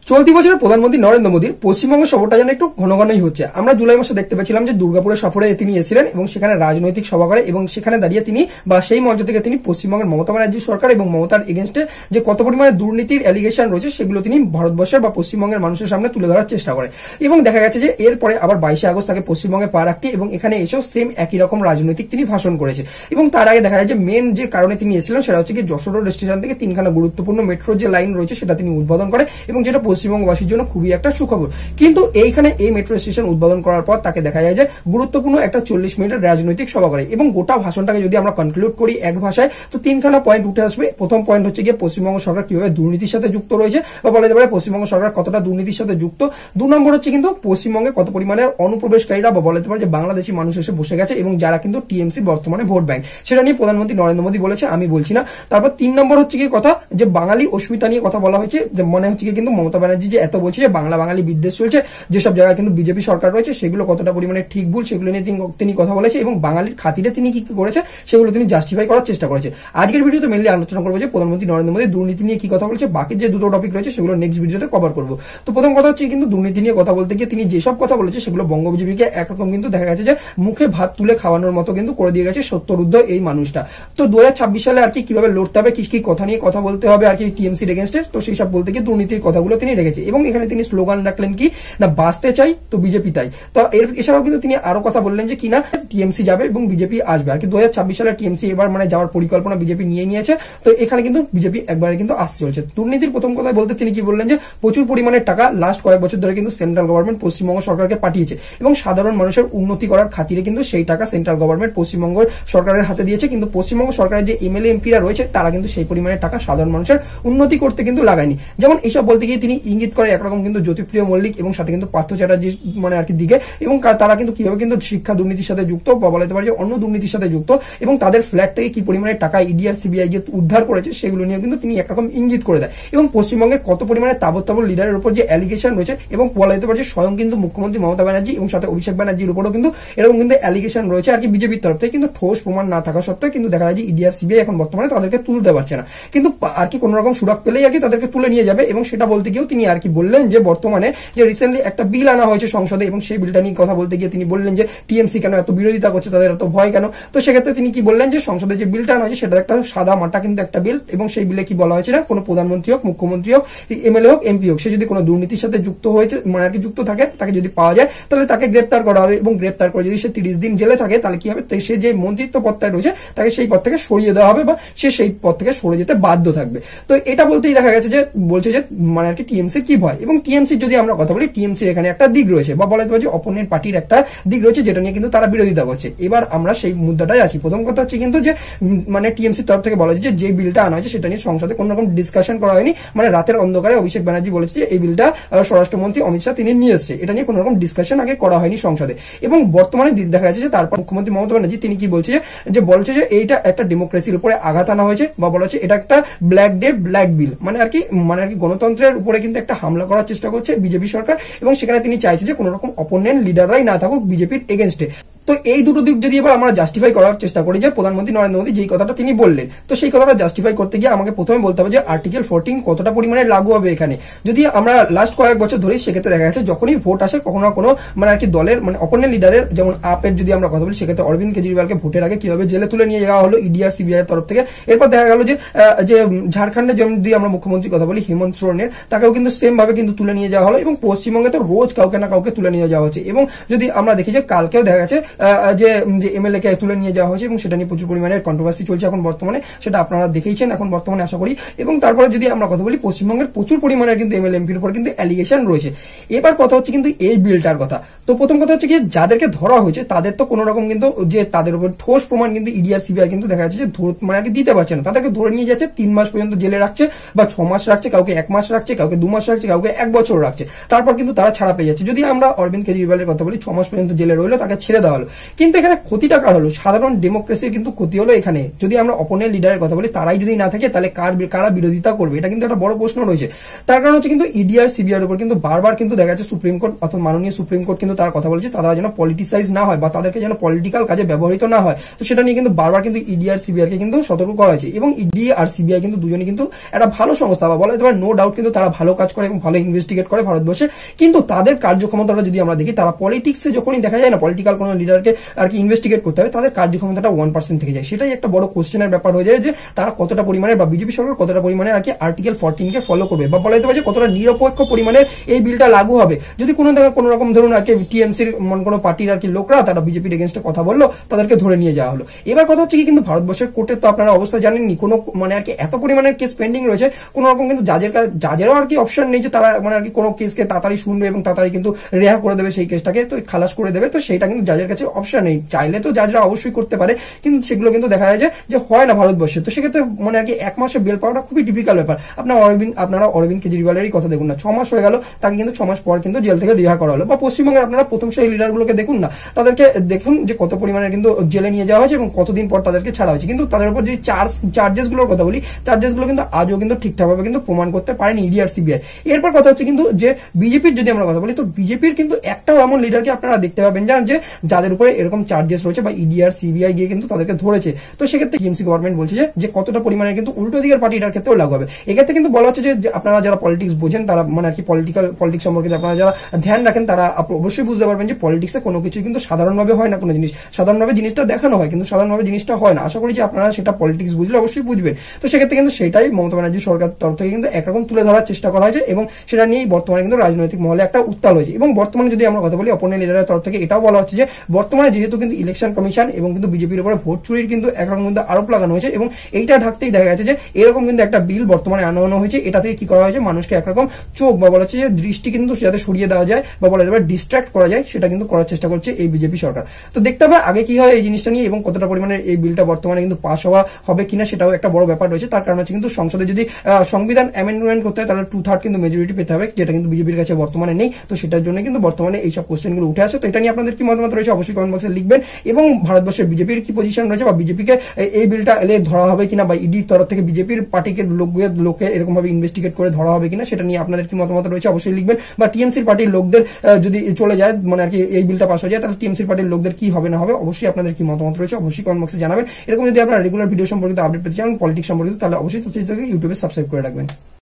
চলতি বছরের প্রধানমন্ত্রী নরেন্দ্র মোদীর পশ্চিমবঙ্গ সফরটা যেন একটু ঘন ঘনই হচ্ছে। আমরা জুলাই মাসে দেখতে পেয়েছিলাম যে দুর্গাপুরের সফরে তিনি এসেছিলেন এবং সেখানে রাজনৈতিক সভা করে এবং সেখানে দাঁড়িয়ে তিনি বা সেই মঞ্চ থেকে তিনি পশ্চিমবঙ্গের মমতা ব্যানার্জির সরকার এবং মমতার এগেনস্টে যে কত পরিমাণে দুর্নীতির অ্যালিগেশন রয়েছে সেগুলো তিনি ভারতবর্ষের বা পশ্চিমবঙ্গের মানুষের সামনে তুলে ধরার চেষ্টা করে এবং দেখা গেছে যে এরপরে আবার 22 আগস্ট তাকে পশ্চিমবঙ্গে পা রাখতে এবং এখানে এসেও সেম একই রকম রাজনৈতিক তিনি ভাষণ করেছে। এবং তার আগে দেখা যায় যে মেন যে কারণে তিনি এসেছিলেন সেটা হচ্ছে কি যশোর রোড স্টেশন থেকে তিনখানা গুরুত্বপূর্ণ মেট্রো যে লাইন রয়েছে সেটা তিনি উদ্বোধন করে এবং যেটা পশ্চিমবঙ্গবাসীর জন্য খুবই একটা সুখবর। কিন্তু এইখানে এই মেট্রো স্টেশন উদ্বোধন করার পর তাকে দেখা যায় যে গুরুত্বপূর্ণ একটা 40 মিনিটের রাজনৈতিক সভা করে এবং গোটা ভাষণটাকে যদি আমরা কনক্লুড করি এক ভাষায় তো তিনখানা পয়েন্ট উঠে আসবে। প্রথম পয়েন্ট হচ্ছে গিয়ে পশ্চিমবঙ্গ সরকার কিভাবে দুর্নীতির সাথে যুক্ত রয়েছে বা বলা যেতে পারে পশ্চিমবঙ্গ সরকার কতটা দুর্নীতির সাথে যুক্ত। 2 নম্বর হচ্ছে কিন্তু পশ্চিমবঙ্গে কত পরিমাণের অনুপ্রবেশকারীরা বা বলা যেতে পারে যে বাংলাদেশি মানুষ এসে বসে গেছে এবং যারা কিন্তু টিএমসি বর্তমানে ভোট ব্যাংক, সেটা নিয়ে প্রধানমন্ত্রী নরেন্দ্র মোদী বলেছে, আমি বলছি না। তারপর 3 নম্বর হচ্ছে কি কথা যে বাঙালি অস্মিতা নিয়ে কথা বলা হয়েছে, যে মনে হচ্ছে কিন্তু মমতা ব্যানার্জি যে এত বলছে যে বাঙালি বিদ্বেষ চলছে, যেসব জায়গায় কিন্তু বিজেপি সরকার রয়েছে সেগুলো কতটা পরিমাণে ঠিক ভুল সেগুলো নিয়ে তিনি কথা বলেছে এবং বাঙালির খাতিরে তিনি কি করেছে সেগুলো তিনি জাস্টিফাই করার চেষ্টা করেছে। আজকের ভিডিওতে মেনলি আলোচনা করবো যে প্রধানমন্ত্রী নরেন্দ্র মোদী দুর্নীতি নিয়ে কি কথা বলেছে, বাকি যে দুটো টপিক রয়েছে সেগুলো নেক্সট ভিডিওতে কভার করবো। তো প্রথম কথা হচ্ছে কিন্তু দুর্নীতি নিয়ে কথা বলতে গিয়ে তিনি যেসব কথা বলেছে সেগুলো বঙ্গ বিজেপিকে একরকম কিন্তু দেখা গেছে যে মুখে ভাত তুলে খাওয়ানোর মতো কিন্তু করে দিয়ে গেছে সত্যরুদ্ধ এই মানুষটা। তো 2026 সালে আর কি কিভাবে লড়তে হবে, কি কথা নিয়ে কথা বলতে হবে আর কি টিএমসির এগেনস্টে, তো সেই সব বলতে গিয়ে দুর্নীতির কথাগুলো তিনি রেখেছে এবং এখানে তিনি স্লোগান রাখলেন কি না বাঁচতে চাই তো বিজেপি তাই। তো এছাড়াও কিন্তু তিনি আরো কথা বললেন যে কিনা টিএমসি যাবে এবং বিজেপি আসবে আর কি 2026 সালে টিএমসি এবার মানে যাওয়ার পরিকল্পনা বিজেপি নিয়ে নিয়েছে। তো এখানে কিন্তু বিজেপি একবারে কিন্তু আসতে চলছে। দুর্নীতির প্রথম কথা বলতে তিনি কি বললেন যে প্রচুর পরিমাণে টাকা লাস্ট কয়েক বছর ধরে কিন্তু সেন্ট্রাল গভর্নমেন্ট পশ্চিমবঙ্গ সরকারকে পাঠিয়েছে এবং সাধারণ মানুষের উন্নতি করার খাতিরে কিন্তু সেই টাকা সেন্ট্রাল গভর্নমেন্ট পশ্চিমবঙ্গ সরকারের হাতে দিয়েছে, কিন্তু পশ্চিমবঙ্গ সরকারের যে এমএলএ এমপিরা রয়েছে তারা কিন্তু সেই পরিমাণে টাকা সাধারণ মানুষের উন্নতি করতে কিন্তু লাগায়নি। যেমন এইসব বলতে গিয়ে তিনি ইঙ্গিত করে একরকম কিন্তু জ্যোতিপ্রিয় মল্লিক এবং সাথে কিন্তু পার্থ চ্যাটার্জি মানে আর কি দিকে এবং তারা কিন্তু কিভাবে কিন্তু শিক্ষা দুর্নীতির সাথে যুক্ত বা বলা যেতে পারে যে অন্য দুর্নীতির সাথে যুক্ত এবং তাদের ফ্ল্যাট থেকে কি পরিমাণে টাকা ইডি আর সিবিআই যে উদ্ধার করেছে সেগুলো নিয়ে কিন্তু তিনি একরকম ইঙ্গিত করে দেয় এবং পশ্চিমবঙ্গের কত পরিমাণে তাবৎ লিডারের উপর যে অ্যালিগেশন রয়েছে এবং বলা যেতে পারে যে স্বয়ং কিন্তু মুখ্যমন্ত্রী মমতা ব্যানার্জি এবং সাথে অভিষেক ব্যানার্জির উপরও কিন্তু এরকম কিন্তু অ্যালিগেশন রয়েছে আর কি বিজেপির তরফ থেকে, কিন্তু ঠোস প্রমাণ না থাকা সত্ত্বেও কিন্তু দেখা যায় যে ইডি আর সিবিআই এখন বর্তমানে তাদেরকে তুলতে পারছে না, কিন্তু আর কি কোন রকম সুরাগ পেলেই আর কি তাদেরকে তুলে নিয়ে যাবে। এবং সেটা বলতে গিয়েও তিনি আর কি বললেন যে বর্তমানে যে রিসেন্টলি একটা বিল আনা হয়েছে সংসদে এবং সেই বিলটা নিয়ে কথা বলতে গিয়ে তিনি বললেন যে টিএমসি কেন এত বিরোধিতা করছে, তাদের এত ভয় কেন। তো সেক্ষেত্রে তিনি কি বললেন যে সংসদে যে বিলটা আনা হয়েছে সেটা একটা সাদা মাটা কিন্তু একটা বিল এবং সেই বিলে কি বলা হয়েছে না কোনো প্রধানমন্ত্রী হোক, মুখ্যমন্ত্রী হোক, এমএলএ হোক, এমপি হোক, সে যদি কোনো দুর্নীতির সাথে যুক্ত হয়েছে মানে আর কি যুক্ত থাকে তাকে যদি পাওয়া যায় তাহলে তাকে গ্রেপ্তার করা হবে এবং গ্রেপ্তার করে যদি সে 30 দিন জেলে থাকে তাহলে কি হবে, সে যে মন্ত্রিত্ব পদটায় রয়েছে তাকে সেই পদ থেকে সরিয়ে দেওয়া হবে বা সে সেই পদ থেকে সরে যেতে বাধ্য থাকবে। তো এটা বলতেই দেখা গেছে যে বলছে যে মানে আর কি টিএমসি কি ভয় এবং টিএমসির যদি আমরা কথা বলি টিএমসির এখানে একটা দিক রয়েছে বা বলা যেতে পারে যে অপোনেন্ট পার্টির একটা দিক রয়েছে যেটা নিয়ে কিন্তু তারা বিরোধিতা করছে। এবার আমরা সেই মুদ্দাটাই আছি। প্রথম কথা হচ্ছে কিন্তু যে মানে টিএমসির তরফ থেকে বলা হয়েছে যে বিলটা আনা হয়েছে সেটা নিয়ে সংসদে কোন রকম ডিসকাশন করা হয়নি, মানে রাতের অন্ধকারে অভিষেক ব্যানার্জি বলেছে যে এই বিলটা স্বরাষ্ট্রমন্ত্রী অমিত শাহ তিনি নিয়ে এসেছে, এটা নিয়ে কোন রকম ডিসকাশন আগে করা হয়নি সংসদে। এবং বর্তমানে দেখা যাচ্ছে যে তারপর মুখ্যমন্ত্রী মমতা ব্যানার্জি তিনি কি বলছে যে বলছে যে এইটা একটা ডেমোক্রেসির উপরে আঘাত আনা হয়েছে বা বলা হচ্ছে এটা একটা ব্ল্যাক ডে ব্ল্যাক বিল, মানে আর কি গণতন্ত্রের উপরে কিন্তু একটা হামলা করার চেষ্টা করছে বিজেপি সরকার এবং সেখানে তিনি চাইছে যে কোন রকম অপোনেন্ট লিডাররাই না থাকুক বিজেপির এগেনস্টে। তো এই দুটো দিক যদি এবার আমরা জাস্টিফাই করার চেষ্টা করি যে প্রধানমন্ত্রী নরেন্দ্র মোদী যেই কথাটা তিনি বললেন, তো সেই কথাটা জাস্টিফাই করতে গিয়ে আমাকে প্রথমে বলতে হবে যে আর্টিকেল 14 কতটা পরিমাণে লাগু হবে এখানে। যদি আমরা লাস্ট কয়েক বছর ধরে সেক্ষেত্রে দেখা গেছে যখনই ভোট আসে কখনো না কোনো মানে আর কি দলের মানে অপোনেন্ট লিডারের যেমন আপের যদি আমরা কথা বলি সেক্ষেত্রে অরবিন্দ কেজরিওয়ালকে ভোটের আগে কিভাবে জেলে তুলে নিয়ে যাওয়া হলো ইডি আর সিবিআই এর তরফ থেকে। এরপর দেখা গেল যে ঝাড়খণ্ডের যেমন যদি আমরা মুখ্যমন্ত্রীর কথা বলি হেমন্ত সোরেনের, তাকেও কিন্তু সেম ভাবে কিন্তু তুলে নিয়ে যাওয়া হলো এবং পশ্চিমবঙ্গে তো রোজ কাউকে না কাউকে তুলে নিয়ে যাওয়া হচ্ছে। এবং যদি আমরা দেখি যে কালকেও দেখা গেছে যে এমএলএ কে তুলে নিয়ে যাওয়া হয়েছে এবং সেটা নিয়ে প্রচুর পরিমাণে কন্ট্রোভার্সি চলছে এখন বর্তমানে, সেটা আপনারা দেখেইছেন এখন বর্তমানে আশা করি। এবং তারপরে যদি আমরা কথা বলি পশ্চিমবঙ্গের প্রচুর পরিমাণে কিন্তু এমএলএ এমপির উপর কিন্তু অ্যালিগেশন রয়েছে। এবার কথা হচ্ছে কিন্তু এই বিলটার কথা। তো প্রথম কথা হচ্ছে কি যাদেরকে ধরা হয়েছে তাদের তো কোনো রকম কিন্তু যে তাদের উপর ঠোস প্রমাণ কিন্তু ইডি আর সিবিআই কিন্তু দেখা যাচ্ছে যে মানে আর কি দিতে পারছে না, তাদেরকে ধরে নিয়ে যাচ্ছে 3 মাস পর্যন্ত জেলে রাখছে বা 6 মাস রাখছে, কাউকে 1 মাস রাখছে, কাউকে 2 মাস রাখছে, কাউকে 1 বছর রাখছে, তারপর কিন্তু তারা ছাড়া পেয়ে যাচ্ছে। যদি আমরা অরবিন্দ কেজরিওয়ালের কথা বলি 6 মাস পর্যন্ত জেলে রইলো, তাকে ছেড়ে দেওয়া হলো গেল। কিন্তু এখানে ক্ষতিটা কার হলো? সাধারণ ডেমোক্রেসির কিন্তু ক্ষতি হলো এখানে। যদি আমরা অপোনেন্ট লিডারের কথা বলি, তারাই যদি না থাকে তাহলে কারা বিরোধিতা করবে? এটা কিন্তু একটা বড় প্রশ্ন রয়েছে। তার কারণ হচ্ছে কিন্তু ইডি আর সিবিআই এর উপর কিন্তু বারবার কিন্তু দেখা যাচ্ছে সুপ্রিম কোর্ট অর্থাৎ মাননীয় সুপ্রিম কোর্ট কিন্তু তার কথা বলেছে তারা যেন পলিটিসাইজ না হয় বা তাদেরকে যেন পলিটিক্যাল কাজে ব্যবহৃত না হয়। তো সেটা নিয়ে কিন্তু বারবার কিন্তু ইডি আর সিবিআই কে কিন্তু সতর্ক করা হয়েছে এবং ইডি আর সিবিআই কিন্তু দুজনে কিন্তু একটা ভালো সংস্থা বা বলা যেতে পারে নো ডাউট কিন্তু তারা ভালো কাজ করে এবং ভালো ইনভেস্টিগেট করে ভারতবর্ষে। কিন্তু তাদের কার্যক্ষমতাটা যদি আমরা দেখি, তারা পলিটিক্সে যখনই দেখা যায় না পলিটিক্যাল কোনো লিডারকে আর কি ইনভেস্টিগেট করতে হবে, তাদের কার্যক্ষমতাটা 1% থেকে যায়। সেটাই একটা বড় কোশ্চেনের ব্যাপার হয়ে যায় যে তারা কতটা পরিমাণে বা বিজেপি সরকার কতটা পরিমাণে আর কি আর্টিকেল 14 কে ফলো করবে বা বলা যেতে পারে যে কতটা নিরপেক্ষ পরিমাণে এই বিলটা লাগু হবে। যদি কোনো রকম ধরুন আর কি টিএমসির কোনো পার্টির আর কি লোকরা তারা বিজেপির এগেনস্টে কথা বললো, তাদেরকে ধরে নিয়ে যাওয়া হলো। এবার কথা হচ্ছে কি কিন্তু ভারতবর্ষের কোর্টের তো আপনারা অবস্থা জানেননি, কোনো মানে আর কি এত পরিমাণের কেস পেন্ডিং রয়েছে, কোনো রকম কিন্তু জাজেরও আর কি অপশন নেই যে তারা মানে আর কি কোনো কেসকে তাড়াতাড়ি শুনবে এবং তাড়াতাড়ি কিন্তু রেহা করে দেবে সেই কেসটাকে, তো খালাস করে দেবে। তো সেটা কিন্তু জাজের কাছে অপশন নেই। চাইলে তো জাজরা অবশ্যই করতে পারে, কিন্তু সেগুলো কিন্তু দেখা যায় যে হয় না ভারতবর্ষে। তো সেক্ষেত্রে মানে আর কি 1 মাসে বেল পাওয়াটা খুবই ডিফিকাল্ট ব্যাপার। আপনারা অরবিন্দ কেজরিওয়ালেরই কথা দেখুন না, 6 মাস হয়ে গেল, তাকে কিন্তু 6 মাস পর কিন্তু জেল থেকে রিহা করা হলো। বা পশ্চিমবঙ্গের আপনারা প্রথম সারি লিডারগুলোকে দেখুন না, তাদেরকে দেখুন যে কত পরিমাণে কিন্তু জেলে নিয়ে যাওয়া হয়েছে এবং কতদিন পর তাদেরকে ছাড়া হয়েছে। কিন্তু তাদের উপর যে চার্জেস গুলোর কথা বলি, চার্জেস গুলো কিন্তু আজও কিন্তু ঠিকঠাকভাবে কিন্তু প্রমাণ করতে পারেনি ইডি আর সিবিআই। এরপর কথা হচ্ছে কিন্তু যে বিজেপির যদি আমরা কথা বলি, তো বিজেপির কিন্তু একটাও এমন লিডারকে আপনারা দেখতে পাবেন যে যাদের উপরে এরকম চার্জেস রয়েছে বা ইডি আর সিবিআই গিয়ে কিন্তু তাদেরকে ধরেছে। তো সেক্ষেত্রে টিএমসি গভর্নমেন্ট বলছে যে কতটা পরিমাণে কিন্তু উল্টো দিকের পার্টিটার ক্ষেত্রেও লাগু হবে। এক্ষেত্রে কিন্তু বলা হচ্ছে যে আপনারা যারা পলিটিক্স বোঝেন, তারা মানে আর কি পলিটিক্স সম্পর্কে আপনারা যারা ধ্যান রাখেন, তারা অবশ্যই বুঝতে পারবেন যে পলিটিক্সে কোনো কিছু কিন্তু সাধারণভাবে হয় না। কোনো জিনিস সাধারণভাবে জিনিসটা দেখানো হয়, কিন্তু সাধারণভাবে জিনিসটা হয় না। আশা করি যে আপনারা সেটা পলিটিক্স বুঝলে অবশ্যই বুঝবেন। তো সেক্ষেত্রে কিন্তু সেটাই মমতা ব্যানার্জি সরকার তরফ থেকে কিন্তু একরকম তুলে ধরার চেষ্টা করা হয়েছে এবং সেটা নিয়েই বর্তমানে কিন্তু রাজনৈতিক মহলে একটা উত্তাল হয়েছে। এবং বর্তমানে যদি আমরা কথা বলি অপোনেন্ট লিডারের তরফ থেকে এটাও বলা হচ্ছে যে বর্তমানে যেহেতু কিন্তু ইলেকশন কমিশন এবং কিন্তু বিজেপির উপরে ভোট চুরির কিন্তু একরকম কিন্তু আরোপ লাগানো হয়েছে এবং এইটা ঢাকতেই দেখা গেছে যে এরকম কিন্তু একটা বিল বর্তমানে আনানো হয়েছে। এটা থেকে কি করা হয়েছে, মানুষকে একরকম চোখ বা বলা হচ্ছে যে দৃষ্টি কিন্তু যাতে সরিয়ে দেওয়া যায় বা বলা যাবে ডিস্ট্রাক্ট করা যায়, সেটা কিন্তু করার চেষ্টা করছে এই বিজেপি সরকার। তো দেখতে হবে আগে কি হয় এই জিনিসটা নিয়ে এবং কতটা পরিমাণে এই বিলটা বর্তমানে কিন্তু পাস হওয়া হবে কিনা, সেটাও একটা বড় ব্যাপার রয়েছে। তার কারণ হচ্ছে কিন্তু সংসদে যদি সংবিধান অ্যামেন্ডমেন্ট করতে হয় তাহলে 2/3 কিন্তু মেজরিটি পেতে হবে, যেটা কিন্তু বিজেপির কাছে বর্তমানে নেই। তো সেটার জন্য কিন্তু বর্তমানে এইসব কোশ্চেনগুলো উঠে আসে। তো এটা নিয়ে আপনাদের কি মতামত রয়েছে অবশ্যই কমেন্ট বক্সে লিখবেন এবং ভারতবর্ষের বিজেপির কি পজিশন রয়েছে বা বিজেপিকে এই বিলটা এলে ধরা হবে কিনা বা ইডির তরফ থেকে বিজেপির পার্টিকে লোকে এরকম ভাবে ইনভেস্টিগেট করে ধরা হবে কিনা, সেটা নিয়ে আপনাদের কি মতামত রয়েছে অবশ্যই লিখবেন। বা টিএমসির পার্টির লোকদের যদি চলে যায় মানে আর কি এই বিলটা পাস হয়ে যায়, তাহলে টিএমসির পার্টির লোকদের কি হবে না হবে অবশ্যই আপনাদের কি মতামত রয়েছে অবশ্যই কমেন্ট বক্সে জানাবেন। এরকম যদি আপনারা রেগুলার ভিডিও সম্পর্কিত আপডেট পেতে চান পলিটিক্স সম্পর্কিত, তাহলে অবশ্যই ইউটিউবে সাবস্ক্রাইব করে রাখবেন।